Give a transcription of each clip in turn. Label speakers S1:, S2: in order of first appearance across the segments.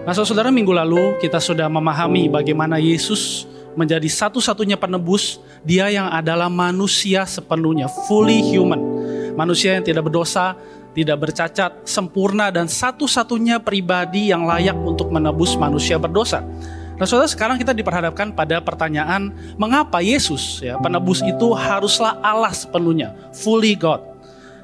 S1: Nah, saudara, minggu lalu kita sudah memahami bagaimana Yesus menjadi satu-satunya penebus. Dia yang adalah manusia sepenuhnya, fully human. Manusia yang tidak berdosa, tidak bercacat, sempurna, dan satu-satunya pribadi yang layak untuk menebus manusia berdosa. Nah, saudara, sekarang kita diperhadapkan pada pertanyaan, mengapa Yesus, penebus itu haruslah Allah sepenuhnya, fully God.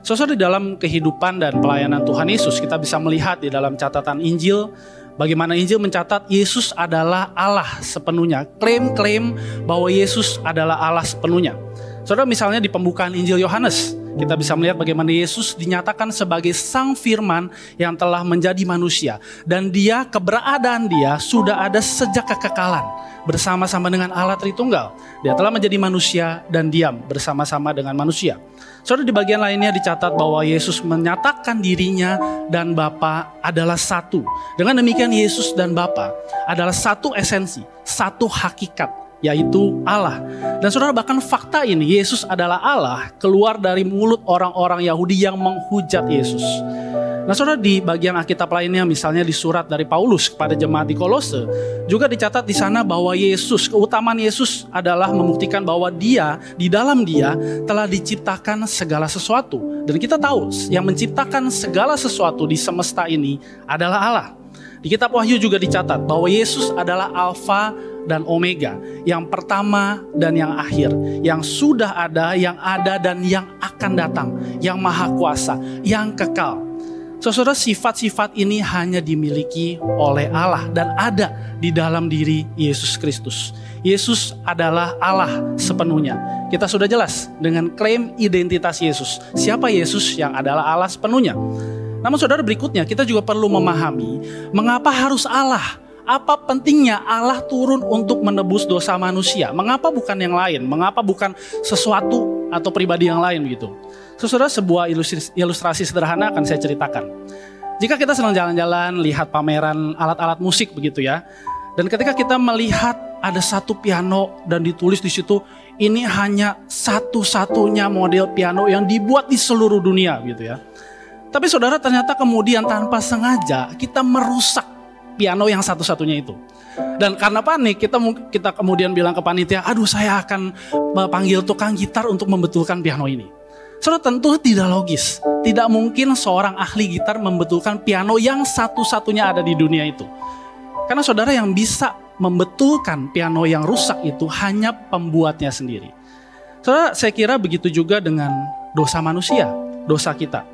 S1: Saudara, di dalam kehidupan dan pelayanan Tuhan Yesus, kita bisa melihat di dalam catatan Injil, bagaimana Injil mencatat Yesus adalah Allah sepenuhnya. Klaim-klaim bahwa Yesus adalah Allah sepenuhnya. Saudara, misalnya di pembukaan Injil Yohanes, kita bisa melihat bagaimana Yesus dinyatakan sebagai Sang Firman yang telah menjadi manusia. Dan keberadaan dia sudah ada sejak kekekalan bersama-sama dengan Allah Tritunggal. Dia telah menjadi manusia dan diam bersama-sama dengan manusia. Saudara, di bagian lainnya dicatat bahwa Yesus menyatakan dirinya dan Bapa adalah satu. Dengan demikian Yesus dan Bapa adalah satu esensi, satu hakikat, yaitu Allah. Dan saudara, bahkan fakta ini, Yesus adalah Allah, keluar dari mulut orang-orang Yahudi yang menghujat Yesus. Nah, saudara, di bagian Alkitab lainnya, misalnya di surat dari Paulus kepada jemaat di Kolose, juga dicatat di sana bahwa keutamaan Yesus adalah membuktikan bahwa dia, di dalam dia telah diciptakan segala sesuatu. Dan kita tahu yang menciptakan segala sesuatu di semesta ini adalah Allah. Di kitab Wahyu juga dicatat bahwa Yesus adalah Alfa dan Omega, yang pertama dan yang akhir, yang sudah ada, yang ada dan yang akan datang, yang maha kuasa, yang kekal. Saudara, sifat-sifat ini hanya dimiliki oleh Allah dan ada di dalam diri Yesus Kristus. Yesus adalah Allah sepenuhnya. Kita sudah jelas dengan klaim identitas Yesus. Siapa Yesus yang adalah Allah sepenuhnya? Namun saudara, berikutnya kita juga perlu memahami mengapa harus Allah. Apa pentingnya Allah turun untuk menebus dosa manusia? Mengapa bukan yang lain? Mengapa bukan sesuatu atau pribadi yang lain begitu? Saudara, sebuah ilustrasi sederhana akan saya ceritakan. Jika kita sedang jalan-jalan, lihat pameran alat-alat musik begitu ya. Dan ketika kita melihat ada satu piano dan ditulis di situ, ini hanya satu-satunya model piano yang dibuat di seluruh dunia gitu ya. Tapi saudara, ternyata kemudian tanpa sengaja kita merusak piano yang satu-satunya itu. Dan karena panik, kita kemudian bilang ke panitia, aduh, saya akan panggil tukang gitar untuk membetulkan piano ini. Saudara, tentu tidak logis. Tidak mungkin seorang ahli gitar membetulkan piano yang satu-satunya ada di dunia itu. Karena saudara, yang bisa membetulkan piano yang rusak itu hanya pembuatnya sendiri. Saudara, saya kira begitu juga dengan dosa manusia, dosa kita.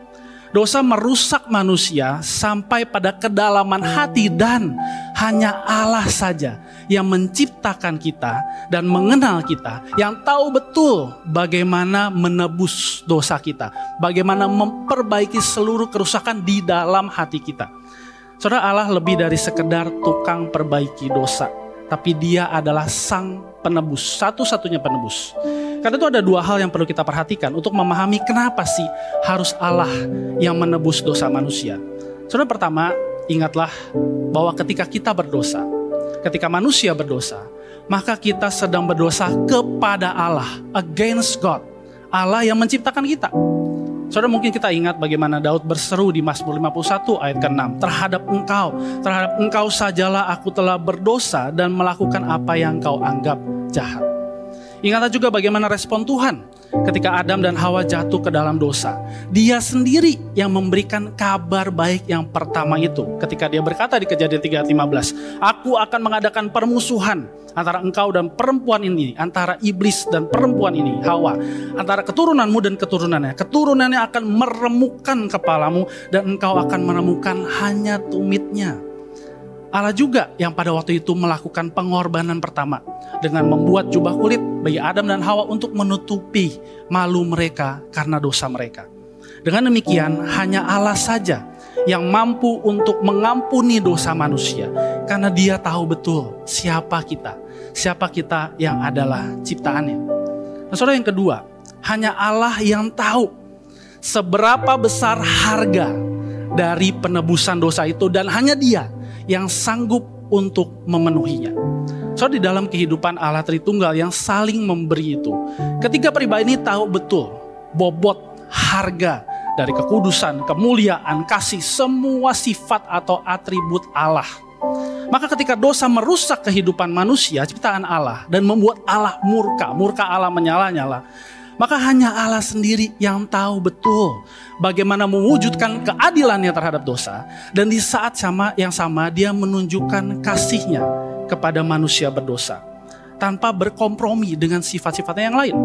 S1: Dosa merusak manusia sampai pada kedalaman hati, dan hanya Allah saja yang menciptakan kita dan mengenal kita, yang tahu betul bagaimana menebus dosa kita, bagaimana memperbaiki seluruh kerusakan di dalam hati kita. Saudara, Allah lebih dari sekedar tukang perbaiki dosa, tapi dia adalah Sang penebus, satu-satunya penebus. Karena itu ada dua hal yang perlu kita perhatikan untuk memahami kenapa sih harus Allah yang menebus dosa manusia. Saudara, pertama, ingatlah bahwa ketika kita berdosa, ketika manusia berdosa, maka kita sedang berdosa kepada Allah, against God, Allah yang menciptakan kita. Saudara, mungkin kita ingat bagaimana Daud berseru di Mazmur 51 ayat ke-6, terhadap engkau sajalah aku telah berdosa dan melakukan apa yang kau anggap jahat. Ingatlah juga bagaimana respon Tuhan ketika Adam dan Hawa jatuh ke dalam dosa. Dia sendiri yang memberikan kabar baik yang pertama itu. Ketika dia berkata di Kejadian 3:15, aku akan mengadakan permusuhan antara engkau dan perempuan ini, antara iblis dan perempuan ini, Hawa, antara keturunanmu dan keturunannya. Keturunannya akan meremukkan kepalamu dan engkau akan menemukan hanya tumitnya. Allah juga yang pada waktu itu melakukan pengorbanan pertama dengan membuat jubah kulit bagi Adam dan Hawa untuk menutupi malu mereka karena dosa mereka. Dengan demikian, hanya Allah saja yang mampu untuk mengampuni dosa manusia, karena dia tahu betul siapa kita yang adalah ciptaannya. Nah, saudara, yang kedua, hanya Allah yang tahu seberapa besar harga dari penebusan dosa itu, dan hanya dia yang sanggup untuk memenuhinya. Di dalam kehidupan Allah Tritunggal yang saling memberi itu, ketiga pribadi ini tahu betul bobot harga dari kekudusan, kemuliaan, kasih, semua sifat atau atribut Allah. Maka ketika dosa merusak kehidupan manusia, ciptaan Allah, dan membuat Allah murka Allah menyala-nyala, maka hanya Allah sendiri yang tahu betul bagaimana mewujudkan keadilannya terhadap dosa. Dan di saat yang sama dia menunjukkan kasihnya kepada manusia berdosa, tanpa berkompromi dengan sifat-sifatnya yang lain.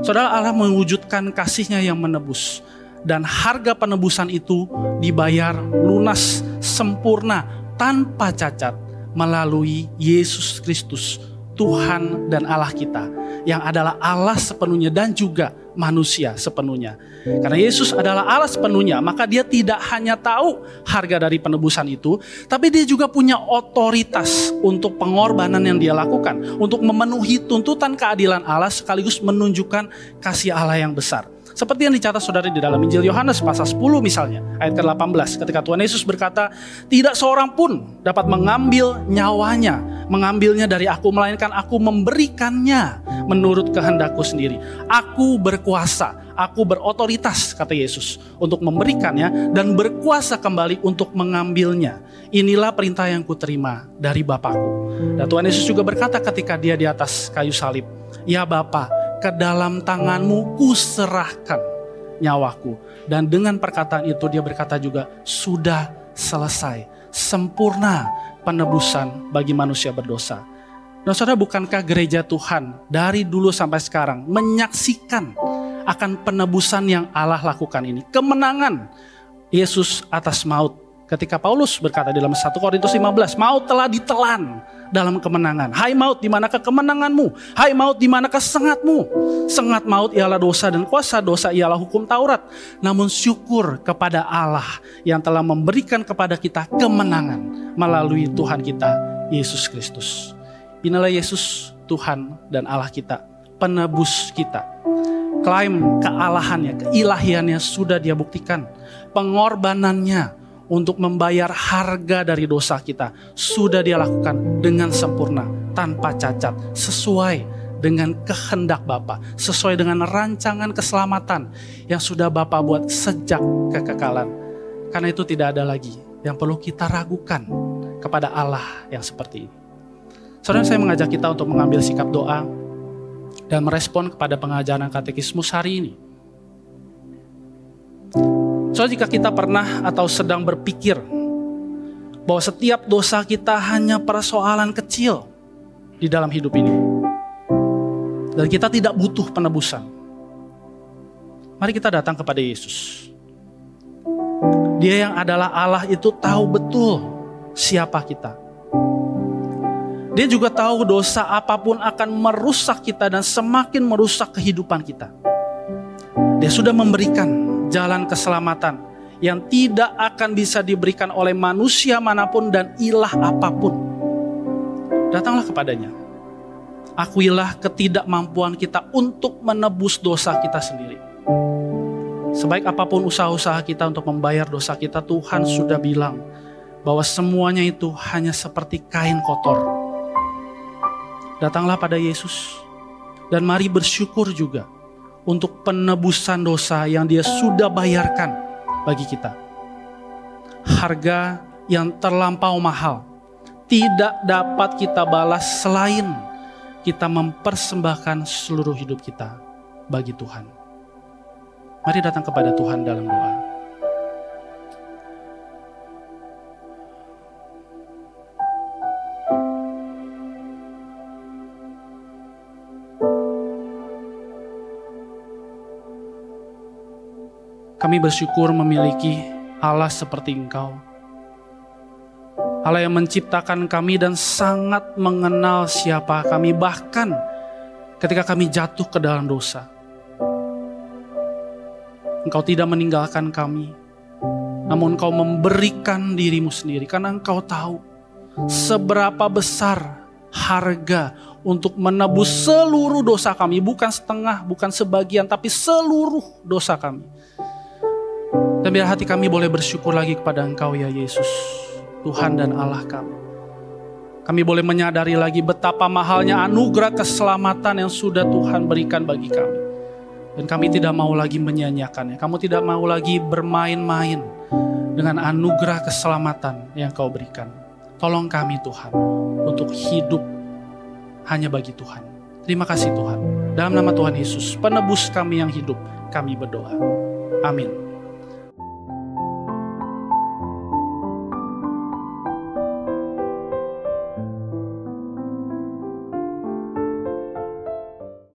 S1: Saudara, Allah mewujudkan kasihnya yang menebus. Dan harga penebusan itu dibayar lunas, sempurna, tanpa cacat melalui Yesus Kristus, Tuhan dan Allah kita, yang adalah Allah sepenuhnya dan juga manusia sepenuhnya. Karena Yesus adalah Allah sepenuhnya, maka dia tidak hanya tahu harga dari penebusan itu, tapi dia juga punya otoritas untuk pengorbanan yang dia lakukan, untuk memenuhi tuntutan keadilan Allah sekaligus menunjukkan kasih Allah yang besar. Seperti yang dicatat saudara di dalam Injil Yohanes pasal 10 misalnya, ayat ke-18. Ketika Tuhan Yesus berkata, tidak seorang pun dapat mengambilnya dari aku, melainkan aku memberikannya menurut kehendakku sendiri. Aku berkuasa, aku berotoritas, kata Yesus, untuk memberikannya dan berkuasa kembali untuk mengambilnya. Inilah perintah yang kuterima dari Bapakku. Dan Tuhan Yesus juga berkata ketika dia di atas kayu salib, ya Bapa, ke dalam tanganmu kuserahkan nyawaku. Dan dengan perkataan itu dia berkata juga, sudah selesai, sempurna penebusan bagi manusia berdosa. Nah saudara, bukankah gereja Tuhan dari dulu sampai sekarang menyaksikan akan penebusan yang Allah lakukan ini, kemenangan Yesus atas maut. Ketika Paulus berkata dalam 1 Korintus 15, maut telah ditelan dalam kemenangan. Hai maut, di manakah kemenanganmu? Hai maut, di manakah sengatmu? Sengat maut ialah dosa dan kuasa dosa ialah hukum Taurat. Namun syukur kepada Allah yang telah memberikan kepada kita kemenangan melalui Tuhan kita, Yesus Kristus. Inilah Yesus, Tuhan dan Allah kita, penebus kita. Klaim kealahannya, keilahiannya sudah dia buktikan. Pengorbanannya untuk membayar harga dari dosa kita sudah dia lakukan dengan sempurna, tanpa cacat, sesuai dengan kehendak Bapa, sesuai dengan rancangan keselamatan yang sudah Bapa buat sejak kekekalan. Karena itu tidak ada lagi yang perlu kita ragukan kepada Allah yang seperti ini. Saudara, saya mengajak kita untuk mengambil sikap doa dan merespon kepada pengajaran katekismus hari ini. Soalnya jika kita pernah atau sedang berpikir bahwa setiap dosa kita hanya persoalan kecil di dalam hidup ini, dan kita tidak butuh penebusan, mari kita datang kepada Yesus. Dia yang adalah Allah itu tahu betul siapa kita. Dia juga tahu dosa apapun akan merusak kita dan semakin merusak kehidupan kita. Dia sudah memberikan jalan keselamatan yang tidak akan bisa diberikan oleh manusia manapun dan ilah apapun. Datanglah kepadanya. Akuilah ketidakmampuan kita untuk menebus dosa kita sendiri. Sebaik apapun usaha-usaha kita untuk membayar dosa kita, Tuhan sudah bilang bahwa semuanya itu hanya seperti kain kotor. Datanglah pada Yesus dan mari bersyukur juga untuk penebusan dosa yang dia sudah bayarkan bagi kita. Harga yang terlampau mahal tidak dapat kita balas selain kita mempersembahkan seluruh hidup kita bagi Tuhan. Mari datang kepada Tuhan dalam doa. Kami bersyukur memiliki Allah seperti Engkau. Allah yang menciptakan kami dan sangat mengenal siapa kami, bahkan ketika kami jatuh ke dalam dosa. Engkau tidak meninggalkan kami, namun Engkau memberikan dirimu sendiri karena Engkau tahu seberapa besar harga untuk menebus seluruh dosa kami, bukan setengah, bukan sebagian, tapi seluruh dosa kami. Dan biar hati kami boleh bersyukur lagi kepada Engkau ya Yesus, Tuhan dan Allah kami. Kami boleh menyadari lagi betapa mahalnya anugerah keselamatan yang sudah Tuhan berikan bagi kami. Dan kami tidak mau lagi menyia-nyiakannya. Kamu tidak mau lagi bermain-main dengan anugerah keselamatan yang Kau berikan. Tolong kami Tuhan untuk hidup hanya bagi Tuhan. Terima kasih Tuhan. Dalam nama Tuhan Yesus, penebus kami yang hidup, kami berdoa. Amin.